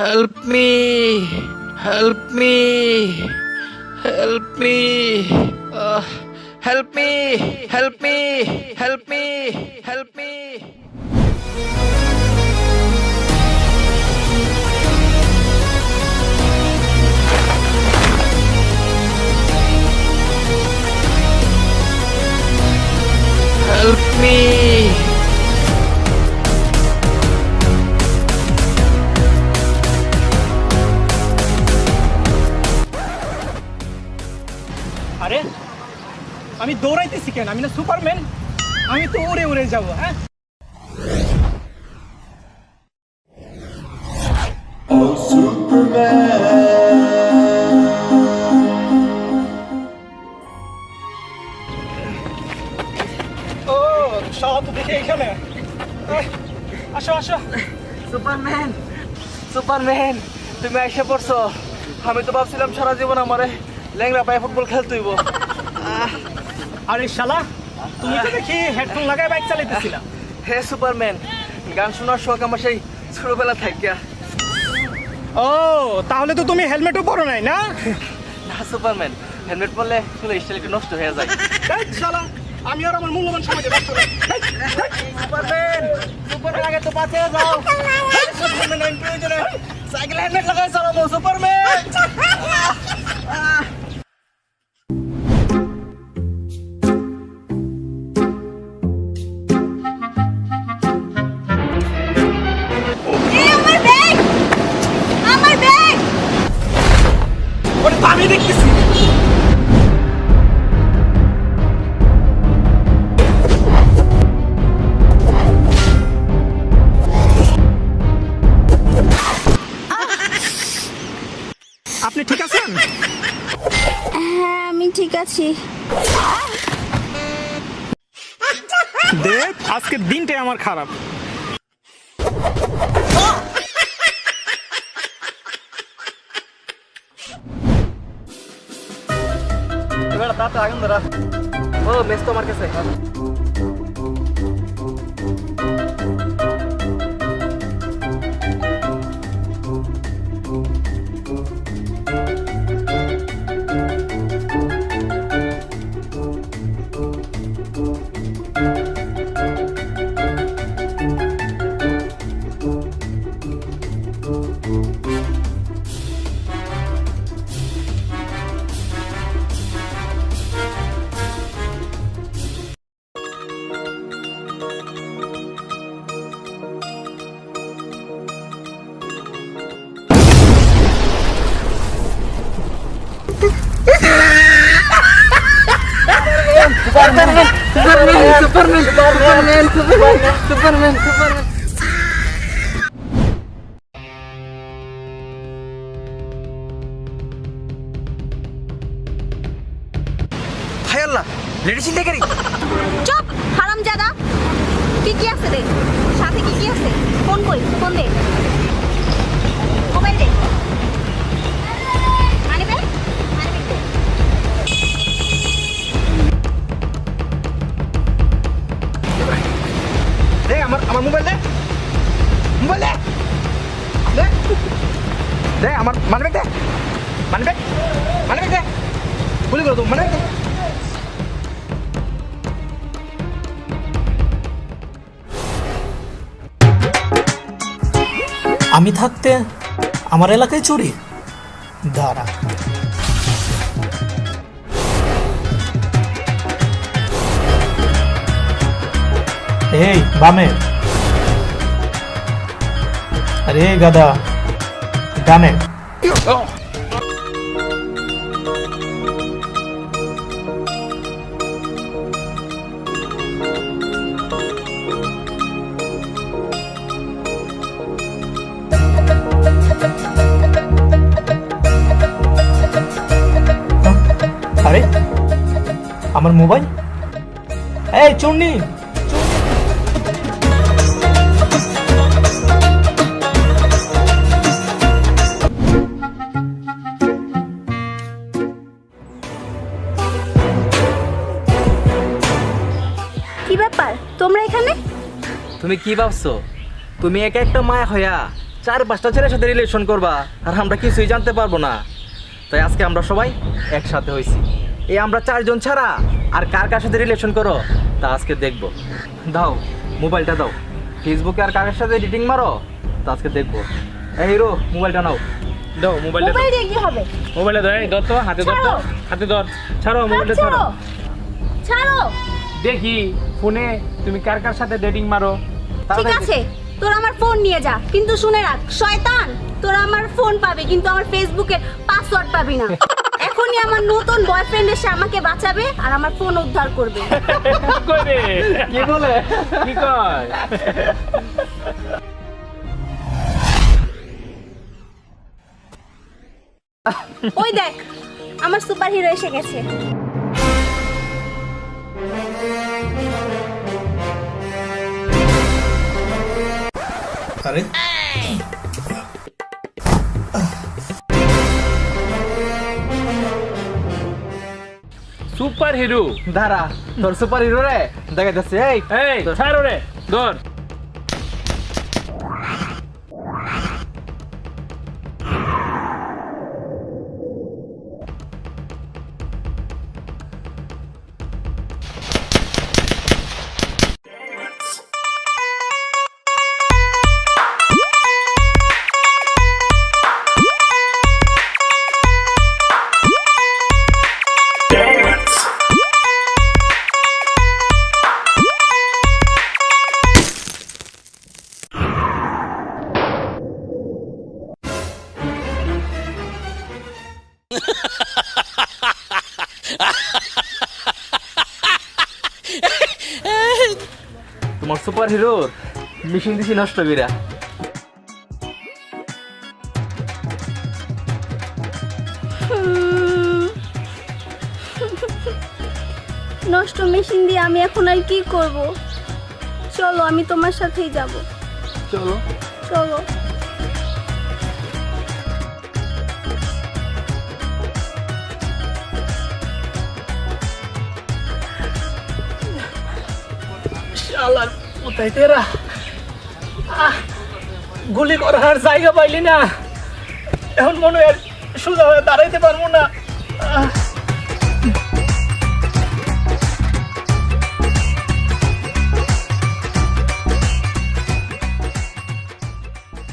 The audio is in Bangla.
Help me! Help me! Help me! Help me! Help me! Help me! Help me! Help me! আরে আমি দৌড়াইতেছি কেন? আমি না সুপারম্যান, আমি তো উড়ে উড়ে যাবো। হ্যাঁ, ও সব দেখে এখানে। আসো আসো। সুপারম্যান, সুপারম্যান, তুমি এসে পড়ছো। আমি তো ভাবছিলাম সারা জীবন আমারে ল্যাংড়া পায়ে ফুটবল খেলতে হইব। আরে শালা, তুমি তো দেখি হেডফোন লাগায় বাইক চালাইতেছিলা। হে সুপারম্যান, গান শোনার শখ আমার সেই ছোটবেলা থাকিয়া। ও তাহলে তো তুমি হেলমেটও পরো নাই না? না সুপারম্যান, হেলমেট পরলে চুলে স্টাইল একটু নষ্ট হয়ে যায়। এই শালা, আমি আর আমার মূল্যবান সময়টা নষ্ট করি। সুপারম্যান, সুপারম্যান আগে তো পাশে যাও। সুপারম্যান আমি প্রয়োজনে সাইকেল হেলমেট লাগাই চালাবো। সুপারম্যান, ওটা তো আমি দেখতেছি। আপনি ঠিক আছেন? হ্যাঁ আমি ঠিক আছি। দেখ, আজকের দিনটাই আমার খারাপ। এবার তাতে আগুন ধরা। ও মেস তো আমার কাছে। Superman, superman, superman, superman, superman, superman, superman. হায় আল্লাহ, লেডিস ইন্ডিকেরি। চুপ হারামজাদা। কি আছে রে? সাথে কি আছে? ফোন কই, ফোন দে। মোবাইল দে। মানি ব্যাগ, মানি ব্যাগ দে। দে আমার মোবাইল দে। মোবাইল দে। দে। দে আমার মানিব্যাগ দে। মানিব্যাগ। মানিব্যাগ দে। গুলি করে দাও, মানিব্যাগ দে। আমি থাকতে আমার এলাকায় চুরি? দাঁড়া। এই বামে। আরে গাদা, ডানে। আরে আমার মোবাইল। এই চুন্নি, কি ব্যাপার তোমরা এখানে? তুমি কি ভাবছো? তুমি একা একটা মায়া হইয়া 4-5টা ছেলের সাথে রিলেশন করবা আর আমরা কিছুই জানতে পারবো না। তাই আজকে আমরা সবাই একসাথে হয়েছি। এই আমরা 4 জন ছাড়া আর কার কার সাথে রিলেশন করো তা আজকে দেখবো। দাও মোবাইলটা দাও, ফেসবুকে আর কার সাথে এডিটিং মারো তা আজকে দেখবো। এই হিরো মোবাইলটা নাও। দাও মোবাইলটা মোবাইল দিয়ে কি হবে? মোবাইলটা ধর, এই ধর তো, হাতে ধর তো, ছাড়ো। হাতে ধর, ছাড়ো মোবাইলটা ছাড়ো। ছাড়ো ছাড়ো। দেখি ফোনে তুমি কার কার সাথে ডেটিং মারো। ঠিক তাড়াতাড়ি আছে, তোরা আমার ফোন নিয়ে যা, কিন্তু শুনে রাখ শয়তান, তোরা আমার ফোন পাবি কিন্তু আমার ফেসবুকের পাসওয়ার্ড পাবি না। এখনই আমার নতুন বয়ফ্রেন্ড এসে আমাকে বাঁচাবে আর আমার ফোন উদ্ধার করবে। করে কি বলে? কি কয়? ওই দেখ আমার সুপার হিরো এসে গেছে। আরে সুপার হিরো। দাঁড়া, তোর সুপার হিরো রে দেখাইতেছে। এই এই ছাড়ো রে, ধর। তোমার সুপার হিরোর মিশন দিছি নষ্ট কইরা। নষ্ট মেশিন দিয়ে আমি এখন আর কি করব? চলো আমি তোমার সাথেই যাব। চলো। চলো। শালার কোথায় তেরা? গুলি করার জায়গা পাইলি না, এখন মনে হয় সোজা হয়ে দাঁড়াইতে পারবো না।